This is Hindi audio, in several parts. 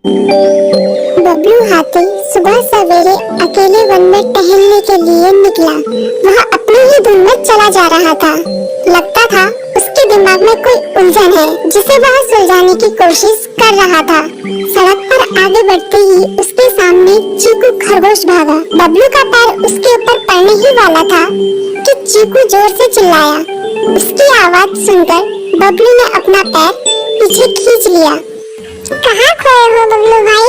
बबलू हाथी सुबह सवेरे अकेले वन में टहलने के लिए निकला। वह अपनी ही धुन में चला जा रहा था। लगता था उसके दिमाग में कोई उलझन है जिसे वह सुलझाने की कोशिश कर रहा था। सड़क पर आगे बढ़ते ही उसके सामने चीकू खरगोश भागा। बबलू का पैर उसके ऊपर पड़ने ही वाला था कि चीकू जोर से चिल्लाया। उसकी आवाज सुनकर बबलू ने अपना पैर पीछे खींच लिया। कहाँ खोए हो बबलू भाई?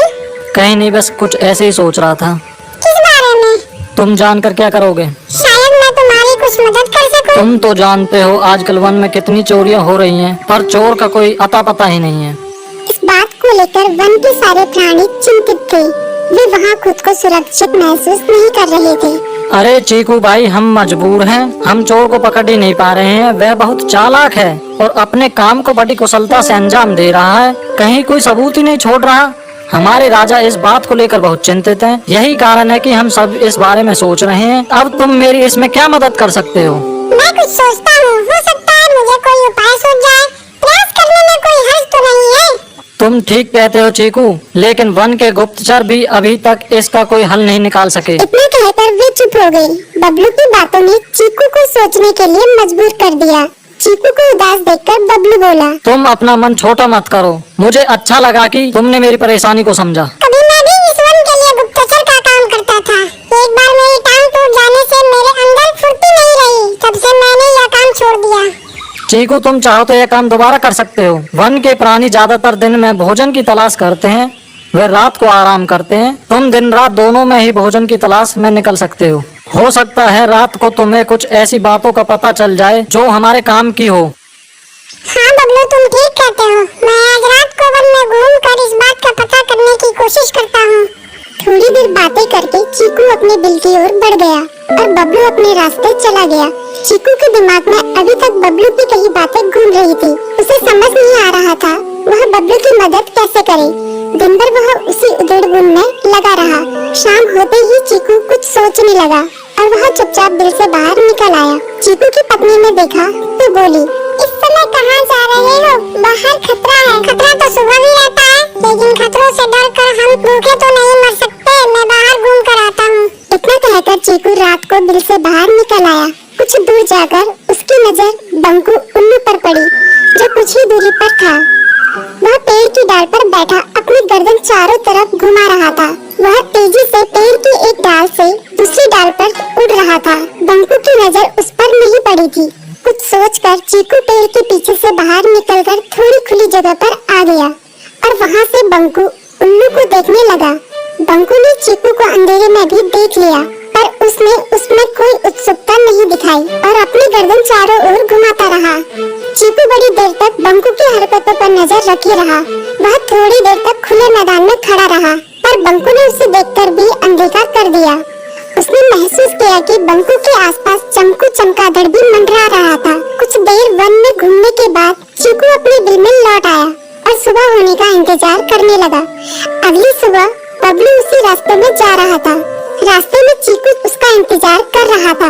कहीं नहीं, बस कुछ ऐसे ही सोच रहा था। किस बारे में? तुम जानकर क्या करोगे? शायद मैं तुम्हारी कुछ मदद कर सकूं। तुम तो जानते हो आजकल वन में कितनी चोरियां हो रही हैं, पर चोर का कोई अता पता ही नहीं है। इस बात को लेकर वन के सारे प्राणी चिंतित थे। वे वहाँ खुद को सुरक्षित महसूस नहीं कर रहे थे। अरे चीकू भाई, हम मजबूर हैं। हम चोर को पकड़ ही नहीं पा रहे हैं। वह बहुत चालाक है और अपने काम को बड़ी कुशलता से अंजाम दे रहा है। कहीं कोई सबूत ही नहीं छोड़ रहा। हमारे राजा इस बात को लेकर बहुत चिंतित हैं। यही कारण है कि हम सब इस बारे में सोच रहे हैं। अब तुम मेरी इसमें क्या मदद कर सकते हो? मैं कुछ सोचता हूँ, हो सकता है मुझे कोई उपाय सूझ जाए। प्रयास करने में कोई हर्ज तो नहीं है। तुम ठीक कहते हो चीकू, लेकिन वन के गुप्तचर भी अभी तक इसका कोई हल नहीं निकाल सके। इतना कहकर वे चुप हो गए। बबलू की बातों ने चीकू को सोचने के लिए मजबूर कर दिया। चीकू को उदास देखकर बबलू बोला, तुम अपना मन छोटा मत करो। मुझे अच्छा लगा कि तुमने मेरी परेशानी को समझा। कभी मैं भी इस वन के लिए गुप्तचर का काम करता था। एक बार मेरी टांग टूट जाने से मेरे अंदर फुर्ती नहीं रही। तब से मैंने यह काम छोड़ दिया। चीकू, तुम चाहो तो यह काम दोबारा कर सकते हो। वन के प्राणी ज्यादातर दिन में भोजन की तलाश करते हैं, वे रात को आराम करते हैं। तुम दिन रात दोनों में ही भोजन की तलाश में निकल सकते हो सकता है रात को तुम्हें कुछ ऐसी बातों का पता चल जाए जो हमारे काम की हो। हाँ बबलू, तुम ठीक कहते हो। मैं आज रात को वन में घूमकर इस बात का पता करने की कोशिश करता हूँ। थोड़ी देर बातें करके चीकू अपने बिल की ओर बढ़ गया और बबलू अपने रास्ते चला गया। चीकू के दिमाग में अभी तक बबलू की कई बातें घूम रही थी। उसे समझ नहीं आ रहा था वह बबलू की मदद कैसे करे। दिन भर वह उसी उधेड़-बुन में लगा रहा। शाम होते ही चीकू कुछ सोचने लगा और वह चुपचाप बिल से बाहर निकल आया। चीकू की पत्नी ने देखा तो बोली, इस समय कहाँ जा रहे हो? बाहर खतरा है। खतरा तो सुबह भी रहता है, लेकिन खतरों से डरकर हम भूखे तो नहीं मर सकते। मैं बाहर घूम कर आता हूँ। इतना कहकर चीकू रात को बिल से बाहर निकल आया। कुछ दूर जाकर उसकी नजर बंकू उल्लू पर पड़ी, जो कुछ ही दूरी पर था। वह पेड़ की डाल पर बैठा अपनी गर्दन चारों तरफ घुमा रहा था। वह तेजी से पेड़ की एक डाल से दूसरी डाल पर उड़ रहा था। बंकू की नजर उस पर नहीं पड़ी थी। कुछ सोचकर चीकू पेड़ के पीछे से बाहर निकलकर थोड़ी खुली जगह पर आ गया और वहाँ से बंकू उल्लू को देखने लगा। बंकू ने चीकू को अंधेरे में भी देख लिया, पर उसने उसमें कोई उत्सुकता नहीं दिखाई और अपनी गर्दन चारों ओर घुमाता रहा। चीकू बड़ी देर तक बंकू की हरकतों पर नजर रखे रहा। वह थोड़ी देर तक खुले मैदान में खड़ा रहा, पर बंकू ने उसे देखकर भी अनदेखा कर दिया। उसने महसूस किया कि बंकू के आसपास चमकू चमगादड़ भी मंडरा रहा था। कुछ देर वन में घूमने के बाद चीकू अपने बिल में लौट आया और सुबह होने का इंतजार करने लगा। अगली सुबह बबलू उसी रास्ते में जा रहा था। रास्ते में चीकू उसका इंतजार कर रहा था।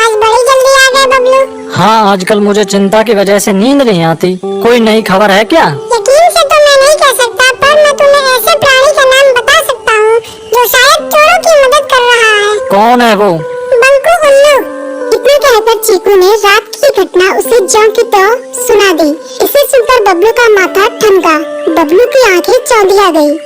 आज बड़ी जल्दी आ गए बबलू। हाँ, आजकल मुझे चिंता की वजह से नींद नहीं आती। कोई नई खबर है क्या? यकीन से तो मैं नहीं कह सकता, पर मैं तुम्हें ऐसे प्राणी का नाम बता सकता हूँ जो शायद चोरों की मदद कर रहा है। कौन है वो? बंकू उल्लू। इतना कहकर चीकू ने रात की घटना उसे ज्यों की त्यों सुना दी। इसे सुनकर बबलू का माथा ठनका। बबलू की आंखें चौंधिया गई।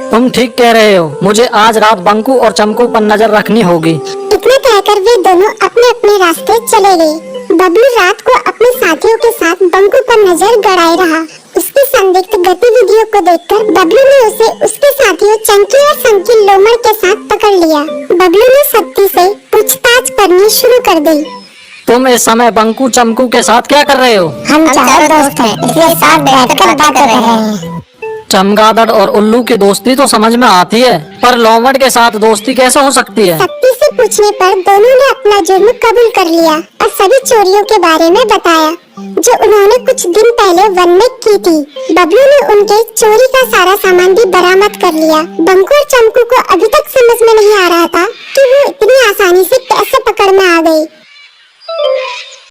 तुम ठीक कह रहे हो। मुझे आज रात बंकू और चमकू पर नजर रखनी होगी। इतना कहकर वे दोनों अपने अपने रास्ते चले गए। बबलू रात को अपने साथियों के साथ बंकू पर नजर गड़ाए रहा। उसकी संदिग्ध गतिविधियों को देखकर बबलू ने उसे उसके साथियों चंकी और संकी लोमड़ के साथ पकड़ लिया। बबलू ने सख्ती से पूछताछ करनी शुरू कर दी। तुम इस समय बंकू चमकू के साथ क्या कर रहे हो? हम चारों दोस्त हैं, इसलिए साथ बैठकर बात कर रहे हैं। चमगादड़ और उल्लू की दोस्ती तो समझ में आती है, पर लोमड़ के साथ दोस्ती कैसे हो सकती है? सख्ती से पूछने पर दोनों ने अपना जुर्म कबूल कर लिया और सभी चोरियों के बारे में बताया जो उन्होंने कुछ दिन पहले वन में की थी। बबलू ने उनके चोरी का सारा सामान भी बरामद कर लिया। बंकू और चमकू को अभी तक समझ में नहीं आ रहा था कि वो इतनी आसानी से कैसे पकड़ में आ गए।